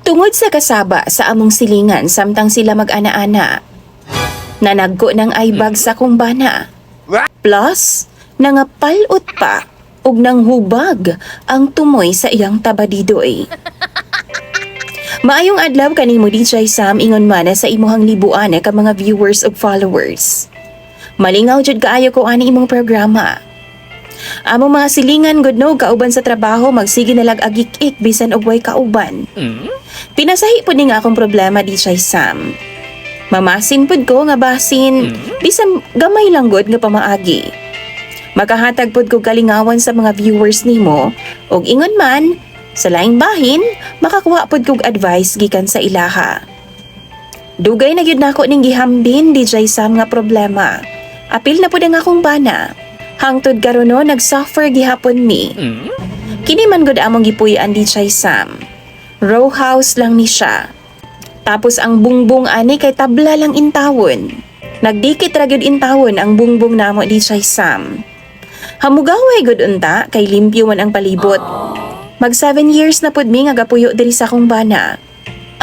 Tungod sa kasaba sa among silingan samtang sila mag-ana-ana, nanagko ng aibag sa kumbana. Plus, nangapalot pa ug nang hubag ang tumoy sa iyang tabadidoy. Maayong adlaw kanimo DJ Sam ingon man sa imuhang libuan ka mga viewers ug followers. Malingaw jud kaayo ko ani imong programa. Among mga silingan gudno kauban sa trabaho magsige na lag agik-ik bisan og way kauban. Pinasahi pud ni nga akong problema DJ Sam. Mamasin pud ko nga basin bisan gamay lang gud nga pamaagi. Makahatag pud ko kalingawan sa mga viewers nimo ug ingon man sa laing bahin makakuha pud kog advice gikan sa ilaha. Dugay na gyud nako ning gihambin DJ Sam nga problema. Apil na pud ang akong bana. Hangtod karon no nag-suffer gihapon mi. Kini man gud among gipuy-an DJ Sam. Row house lang ni siya. Tapos ang bungbong ani kay tabla lang intawon. Nagdikit ra gyud intawon ang bungbong namo DJ Sam. Hamugaway gud unta kay limpyo man ang palibot. Mag 7 years na pud mi nga gapuyo diri sa akong bana.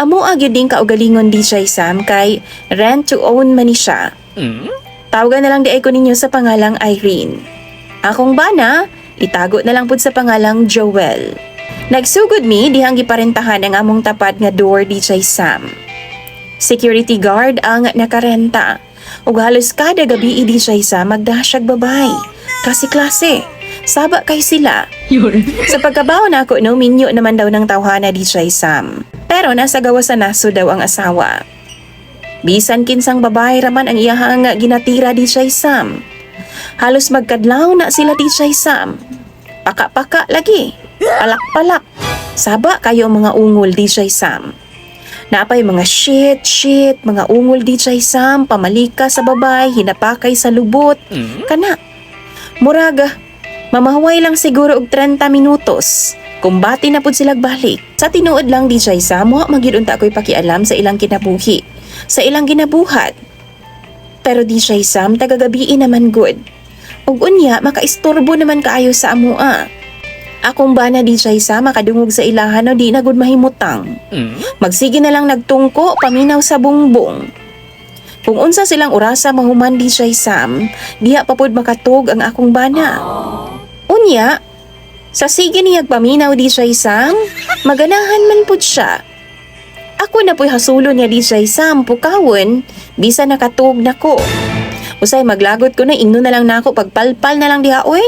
Amo gyud ding kaugalingon DJ Sam kay rent to own man ni siya. Tawagan na lang di ay ko ninyo sa pangalang Irene. Akong bana, itago na lang pud sa pangalang Joel. Nagsugod mi dihang giparentahan ang among tapad nga door DJ Sam. Security guard ang nakarenta. Ug halos kada gabi DJ Sam magdasyag babay. Klase-klase. Saba kay sila. Sa pagkabaw na ako no minyo naman daw ng tawhana DJ Sam. Pero nasa gawas sa naso daw ang asawa. Bisan kinsang babae raman ang iyahang ginatira DJ Sam. Halos magkadlaw na sila DJ Sam. Paka-paka lagi. Palak-palak. Saba kayo ang mga ungol DJ Sam. Napay mga shit, mga ungol DJ Sam, pamalika sa babay, hinapakay sa lubot. Kana. Muraga, mamahuway lang siguro og 30 minutos. Kumbati na pud sila balik. Sa tinuod lang DJ Sam, mo magyud unta ko'y pakialam sa ilang kinabuhi. Sa ilang ginabuhat. Pero DJ Sam, tagagabiin naman good. Ug unya, makaistorbo naman kaayo sa amua. Akong bana DJ Sam, makadungog sa ilahan no di na gud mahimutang. Magsige na lang nagtungko, paminaw sa bungbong. Kung unsa silang orasa mahuman DJ Sam, diha pa pud makatug ang akong bana. Unya, sa sige niyag paminaw DJ Sam, maganahan man pud siya. Ako na po'y hasulo niya DJ Sam, pukawon, bisa nakatug na ko. Usay maglagot ko na, ingno na lang nako, pagpalpal na lang diha, oy.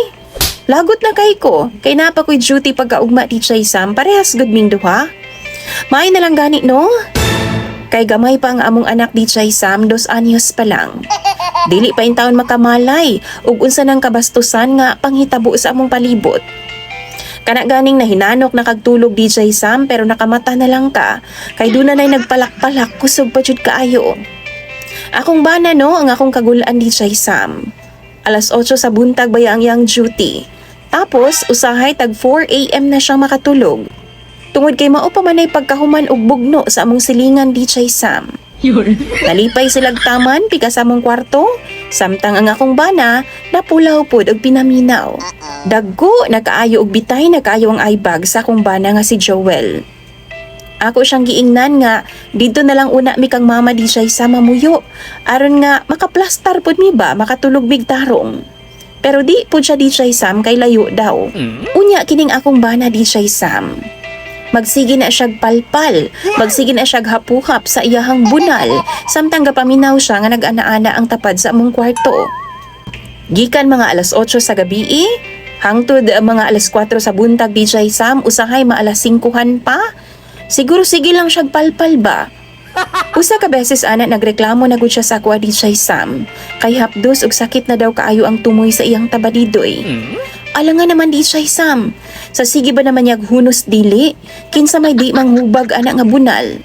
Lagot na kay ko, kay napa ko'y duty pagkaugma DJ Sam, parehas good ming duha. May na lang gani no? Kay gamay pa ang among anak DJ Sam, 2 anyos pa lang. Dili pa in taon makamalay, ug unsa nang kabastusan nga panghitabo sa among palibot. Kana ganing nahinanok na kagtulog DJ Sam pero nakamata na lang ka kay duna nay nagpalak-palak kusog pa jud kaayo. Akong bana no ang akong kagulaan DJ Sam. Alas 8 sa buntag baya ang yang duty. Tapos usahay tag 4 AM na siyang makatulog. Tungod kay mao pa man ay pagkahuman og bugno sa among silingan DJ Sam. Nalipay silag taman pika sa among kwarto, samtang ang akong bana napulaw pod og pinaminaw. Daggo nakaayo og bitay nakaayo ang aibag sa akong bana nga si Joel. Ako siyang giingnan nga dito na lang una mi kang mama DJ sa mamuyo aron nga makaplastar pod mi ba makatulog big tarong. Pero di pod siya DJ Sam kay layo daw. Unya kining akong bana DJ Sam. Magsige na siyag palpal, magsige na siyag hapuhap sa iyahang bunal, samtang gapaminaw siya nga nag-ana-ana ang tapad sa among kwarto. Gikan mga alas 8 sa gabi, hangtod mga alas 4 sa buntag DJ Sam, usahay maalas 5han pa. Siguro sige lang siyag palpal ba? Usa ka beses ana nagreklamo na gud siya sa akwa DJ Sam, kay hapdos ug sakit na daw kaayo ang tumoy sa iyang tabadidoy. Alangan naman DJ Sam, sa sige ba naman yag hunos dili, kinsa may di manghubag ana nga bunal.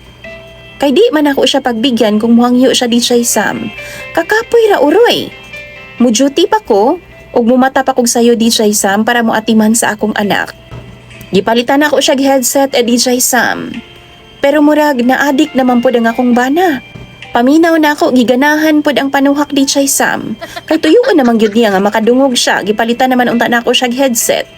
Kay di man ako siya pagbigyan kung muhangyo siya DJ Sam. Kakapoy ra uroy. Muduty pa ko, ug mumata pa kog sayo DJ Sam para moatiman sa akong anak. Gipalitan ako siya headset DJ Sam. Pero murag na-addict naman po ang akong bana. Paminaw na ako, giganahan pod ang panuhak DJ Sam. Kay tuyuon naman gyud niya nga makadungog siya, gipalitan naman unta na ako siya headset.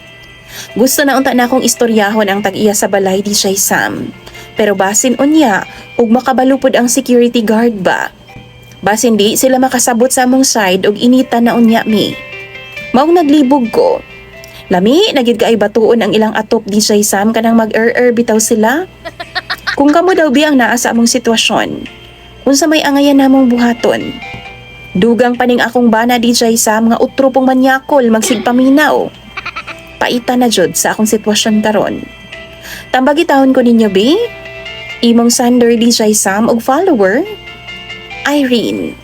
Gusto na unta na akong istoryahon ang tag-iya sa balay DJ Sam. Pero basin unya, ug makabalupod ang security guard ba. Basin di sila makasabot sa among side ug inita na unya mi. Maong naglibog ko. Lami, nagid kaay batuon ang ilang atop DJ Sam kanang mag-er-er bitaw sila. Kung kamo daw biyang naa sa among sitwasyon, unsa may angayan namong buhaton. Dugang paning akong bana DJ Sam nga utro pong manyakol magsigpaminaw. Paita na jud sa akong sitwasyon karon. Tambagi taon ko ninyo, be? Imong Sander DJ Sam og follower, Irene.